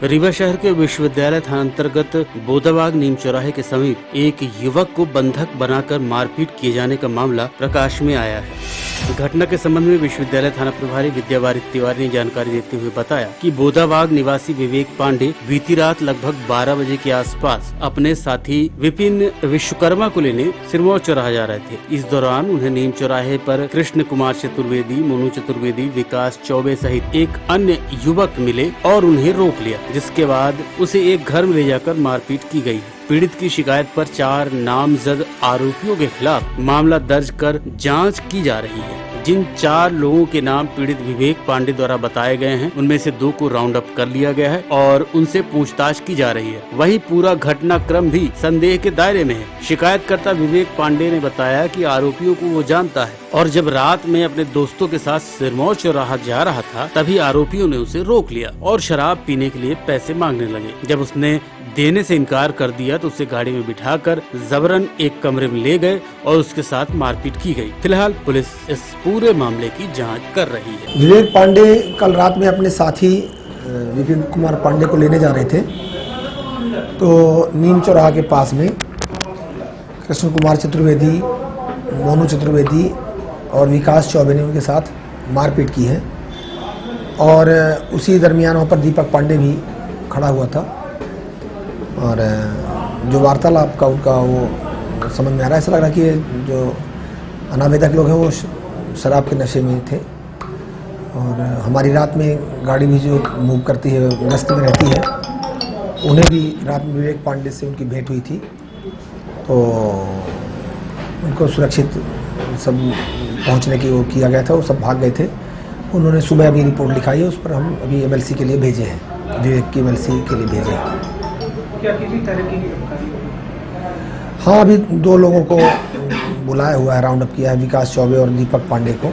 रीवा शहर के विश्वविद्यालय थाना अंतर्गत बोदाबाग नीम चौराहे के समीप एक युवक को बंधक बनाकर मारपीट किए जाने का मामला प्रकाश में आया है। घटना के संबंध में विश्वविद्यालय थाना प्रभारी विद्यावारित तिवारी ने जानकारी देते हुए बताया कि बोदाबाग निवासी विवेक पांडे बीती रात लगभग 12 बजे के आसपास अपने साथी विपिन विश्वकर्मा को लेने सिरमौर चौराहा जा रहे थे। इस दौरान उन्हें नीम चौराहे पर कृष्ण कुमार चतुर्वेदी, मोनू चतुर्वेदी, विकास चौबे सहित एक अन्य युवक मिले और उन्हें रोक लिया, जिसके बाद उसे एक घर में ले जाकर मारपीट की गई। पीड़ित की शिकायत पर 4 नामजद आरोपियों के खिलाफ मामला दर्ज कर जांच की जा रही है। जिन 4 लोगों के नाम पीड़ित विवेक पांडे द्वारा बताए गए हैं, उनमें से 2 को राउंड अप कर लिया गया है और उनसे पूछताछ की जा रही है। वहीं पूरा घटनाक्रम भी संदेह के दायरे में है। शिकायतकर्ता विवेक पांडे ने बताया कि आरोपियों को वो जानता है और जब रात में अपने दोस्तों के साथ सिरमौर चौराहा जा रहा था, तभी आरोपियों ने उसे रोक लिया और शराब पीने के लिए पैसे मांगने लगे। जब उसने देने से इनकार कर दिया तो उसे गाड़ी में बिठाकर जबरन एक कमरे में ले गए और उसके साथ मारपीट की गई। फिलहाल पुलिस इस पूरे मामले की जांच कर रही है। विवेक पांडे कल रात में अपने साथी विपिन कुमार पांडे को लेने जा रहे थे, तो नीम चौराहा के पास में कृष्ण कुमार चतुर्वेदी, मोनू चतुर्वेदी और विकास चौबे ने उनके साथ मारपीट की है और उसी दरमियान वहाँ पर दीपक पांडे भी खड़ा हुआ था और जो वार्तालाप का उनका वो समझ में आ रहा है, ऐसा लग रहा है कि जो अनावेदक लोग हैं वो शराब के नशे में थे और हमारी रात में गाड़ी भी जो मूव करती है, गश्त में रहती है, उन्हें भी रात में विवेक पांडे से उनकी भेंट हुई थी, तो उनको सुरक्षित सब पहुंचने की वो किया गया था। वो सब भाग गए थे। उन्होंने सुबह अभी रिपोर्ट लिखाई है, उस पर हम अभी MLC के लिए भेजे हैं, विवेक की MLC के लिए भेजे हैं। क्या किसी तरह की हाँ, अभी 2 लोगों को बुलाया हुआ है, राउंड अप किया है, विकास चौबे और दीपक पांडे को।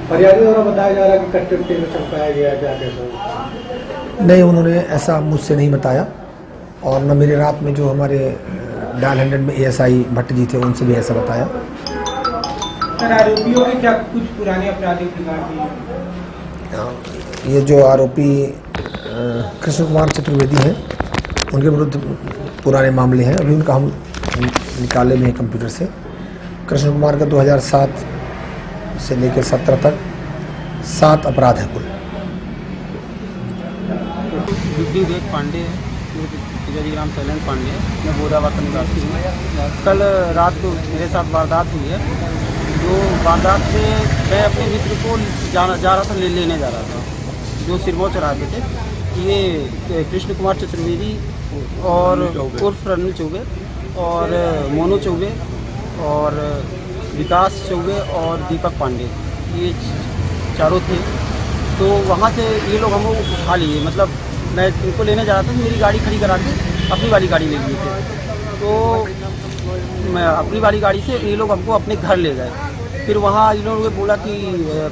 फरियादी द्वारा बताया जा रहा है कि कट्टे में चमकाया गया, क्या कैसा? नहीं, उन्होंने ऐसा मुझसे नहीं बताया और न मेरे रात में जो हमारे डायल 100 में ASI भट्ट जी थे उनसे भी ऐसा बताया। सर, आरोपियों के क्या कुछ पुराने आपराधिक रिकॉर्ड भी? ये जो आरोपी कृष्ण कुमार चतुर्वेदी हैं, उनके विरुद्ध पुराने मामले हैं। अभी उनका हम निकाले में कंप्यूटर से। कृष्ण कुमार का 2007 से लेकर 17 तक 7 अपराध है कुल। विवेक पांडे, पिताजी राम शैलेंद्र पांडे, मैं बोदाबाग का निवासी हूँ। कल रात को मेरे साथ वारदात हुई है। जो वारदात से मैं अपने मित्र को जा रहा था, लेने जा रहा था, जो सिरमौर चौराहे पे थे। ये कृष्ण कुमार चतुर्वेदी और उर्फ रनु चौबे और मोनू चौबे और विकास चौबे और दीपक पांडे, ये 4 थे। तो वहाँ से ये लोग हमको उठा लिए, मतलब मैं इनको लेने जा रहा था, मेरी गाड़ी खड़ी करा के अपनी वाली गाड़ी ले लिए थे। तो मैं अपनी वाली गाड़ी से ये लोग हमको अपने घर ले गए। फिर वहाँ इन लोगों ने बोला कि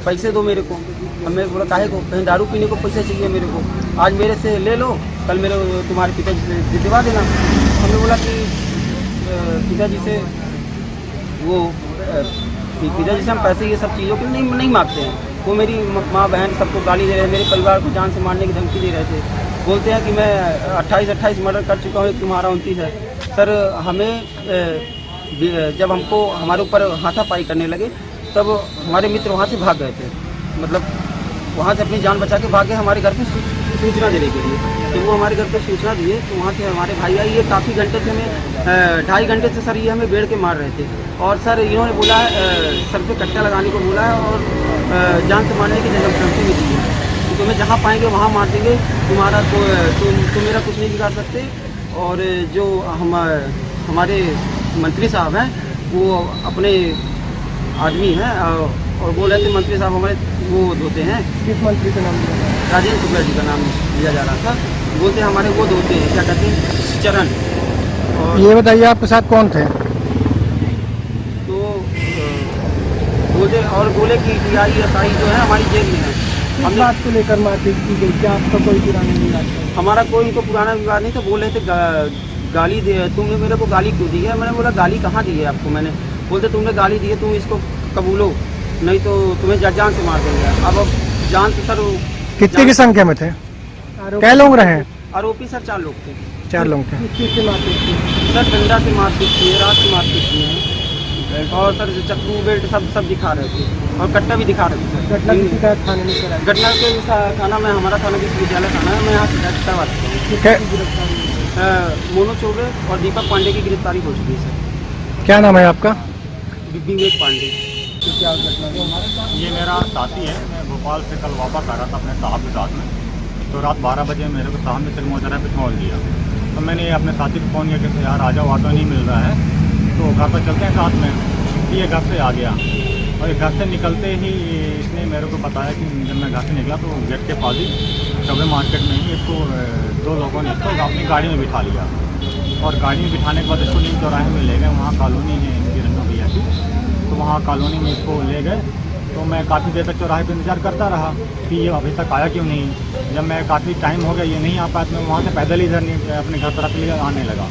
पैसे दो मेरे को। हमने बोला काहे को? कहीं दारू पीने को पैसे चाहिए मेरे को, आज मेरे से ले लो, कल मेरे तुम्हारे पिताजी से दिलवा देना। हमने बोला कि पिताजी से हम पैसे ये सब चीज़ों के नहीं मांगते हैं। वो मेरी माँ बहन सबको गाली दे रहे हैं, मेरे परिवार को जान से मारने की धमकी दे रहे थे। बोलते हैं कि मैं 28 मर्डर कर चुका हूँ, तुम्हारा 29 है। सर, हमें जब हमको हमारे ऊपर हाथापाई करने लगे, तब हमारे मित्र वहाँ से भाग गए थे, मतलब वहाँ से अपनी जान बचा के भागे हमारे घर पे सूचना देने के लिए। तो वो हमारे घर पे सूचना दिए, तो वहाँ से हमारे भाई आए। ये काफ़ी घंटे से हमें 2.5 घंटे से सर ये हमें बेड़ के मार रहे थे और सर इन्होंने बोला सर पे कट्टा लगाने को बोला है और जान से मारने की धमकी भी दी है। तुम्हें जहाँ पाएंगे वहाँ मार देंगे, तुम्हारा तुम मेरा कुछ नहीं बिगाड़ सकते। और जो हमारे मंत्री साहब हैं, वो अपने आदमी हैं और बोल रहे थे मंत्री साहब हमारे वो धोते हैं। किस मंत्री का नाम लिया? राजेंद्र शुक्ला जी का नाम लिया जा रहा था। बोलते हमारे वो धोते हैं, क्या कहते हैं, चरण। और ये बताइए आपके साथ कौन थे? तो बोले कि DISI जो है हमारी जेल में है। किस बात को लेकर मारपीट की गई? क्या आपका कोई पुराना विवाद था? हमारा कोई इनको पुराना विवाद नहीं था। बोल रहे थे गाली दे, तुमने मेरे को गाली क्यों दी है? मैंने बोला गाली कहाँ दी है आपको मैंने? बोलते तुमने गाली दी है, तुम इसको कबूलो, नहीं तो तुम्हें जान से मार देंगे। अब जान तो सर कितने की संख्या में थे? कै लोग रहे हैं? आरोपी सर 4 लोग थे। 4 लोग थे। किस चीज़ से मारपीट की? सर डंडा से मारपीट की है, रात से मारपीट की है और सर चक्कू बेल्ट सब दिखा रहे थे और कट्टा भी दिखा रहे थे सर। घटना की शिकायत थाने में कराई? घटना के थाना में हमारा थाना विश्वविद्यालय थाना है, मैं यहाँ शिकायत करवा सकता हूँ। कै- मोनू चौबे और दीपक पांडे की गिरफ्तारी हो चुकी है सर। क्या नाम है आपका? विवेक पांडे। तो क्या घटना हुई? ये मेरा साथी है। मैं भोपाल से कल वापस आ रहा था अपने साहब के साथ में। तो रात 12 बजे मेरे को साहब ने सिरमौजरा पे छोड़ दिया। तो मैंने अपने साथी को फ़ोन किया कि यार आ जाओ, ऑटो नहीं मिल रहा है तो घर पर चलते हैं साथ में। ये घर से आ गया और घर से निकलते ही इसने मेरे को बताया कि जब मैं घर से निकला तो गेट के पास ही कब्र मार्केट में ही इसको 2 लोगों ने इसको अपनी गाड़ी में बिठा लिया और गाड़ी में बिठाने के बाद इसको नीम चौराहे में ले गए। वहाँ कॉलोनी है इनकी रंगो भैया की, तो वहाँ कॉलोनी में इसको ले गए। तो मैं काफ़ी देर तक चौराहे पर इंतजार करता रहा कि ये अभी तक आया क्यों नहीं। जब मैं काफ़ी टाइम हो गया ये नहीं आ पाया तो मैं वहाँ से पैदल ही इधर अपने घर तरफ लिए आने लगा।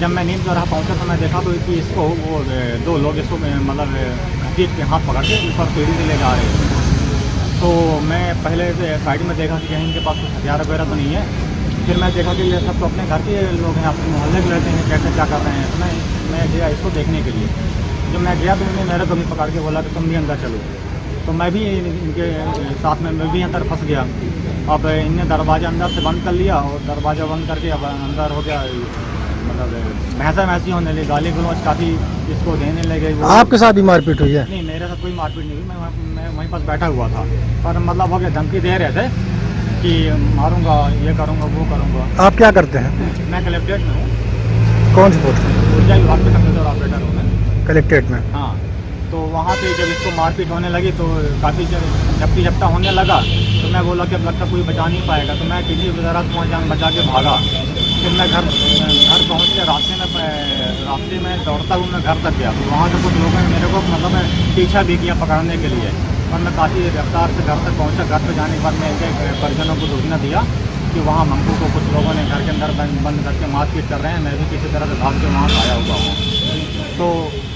जब मैं नीम चौराहा पहुँचा तो मैं देखा तो कि इसको वो 2 लोग इसको मतलब घसीट के हाथ पकड़ के ऊपर सीढ़ी से ले जा रहे थे। तो मैं पहले से साइड में देखा कि कहीं इनके पास कुछ हथियार वगैरह तो नहीं है। फिर मैं देखा कि ये सब तो अपने घर के लोग हैं, अपने मोहल्ले के रहते हैं, कैसे क्या कर रहे हैं। तो मैं गया इसको देखने के लिए। जब मैं गया तो उन्होंने मेरे को भी पकड़ के बोला कि तुम भी अंदर चलो। तो मैं भी इनके साथ में मैं भी अंदर फंस गया। अब इनने दरवाज़ा अंदर से बंद कर लिया और दरवाज़ा बंद करके अब अंदर हो गया, मतलब भैंसा भैंसी होने लगी, गाली गलौज काफ़ी इसको देने लगे। आपके साथ भी मारपीट हुई है? नहीं, मेरे साथ कोई मारपीट नहीं हुई। मैं वहीं पास बैठा हुआ था, पर मतलब हो गया धमकी दे रहे थे कि मारूंगा, ये करूंगा, वो करूंगा। आप क्या करते हैं? मैं कलेक्ट्रेट में हूँ, कौन सी पोस्ट? ऊर्जा विभाग में कंप्यूटर ऑपरेटर हूँ मैं। कलेक्ट्रेट में? हाँ, तो वहाँ पे जब इसको मारपीट होने लगी तो काफ़ी झपटी झपटा होने लगा। तो मैं बोला कि अब लगता कोई बचा नहीं पाएगा, तो मैं किसी वजह पहुँच जान बचा के भागा। फिर मैं घर पहुँच के रास्ते में दौड़ता हूँ मैं घर तक गया। तो वहाँ से कुछ लोगों ने मेरे को मतलब पीछा भी किया पकड़ने के लिए, और मैं काफ़ी रफ्तार से घर तक पहुँचा। घर पर जाने के बाद मैं इनके परिजनों को सूचना दिया कि वहाँ मंगू को कुछ लोगों ने घर के अंदर बंद करके मारपीट कर रहे हैं। मैं भी किसी तरह से भाग के वहाँ आया हुआ हूँ, तो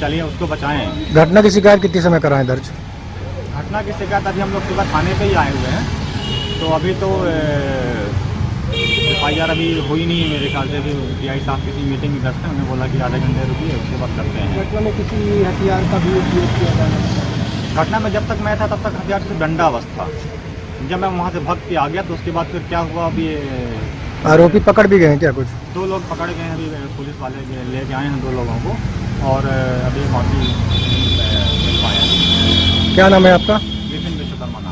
चलिए उसको बचाएं। घटना की शिकायत कितने समय कराएं दर्ज? घटना की शिकायत अभी हम लोग सुबह थाने पे ही आए हुए हैं। तो अभी तो FIR अभी हुई नहीं है मेरे ख्याल से। अभी DI साहब किसी मीटिंग में व्यस्त हैं, उन्होंने बोला कि आधे घंटे रुकिए उसके बाद करते हैं। घटना में किसी हथियार का भी उपयोग किया जाना? घटना में जब तक मैं था तब तक हथियार सिर्फ डंडा बस था। जब मैं वहाँ से भाग के आ गया तो उसके बाद फिर क्या हुआ, अभी आरोपी पकड़ भी गए हैं क्या कुछ? 2 लोग पकड़ गए हैं। अभी पुलिस वाले ले के आए हैं 2 लोगों को, और अभी बाकी मिल पाए हैं। क्या नाम है आपका? विपिन विश्वकर्मा।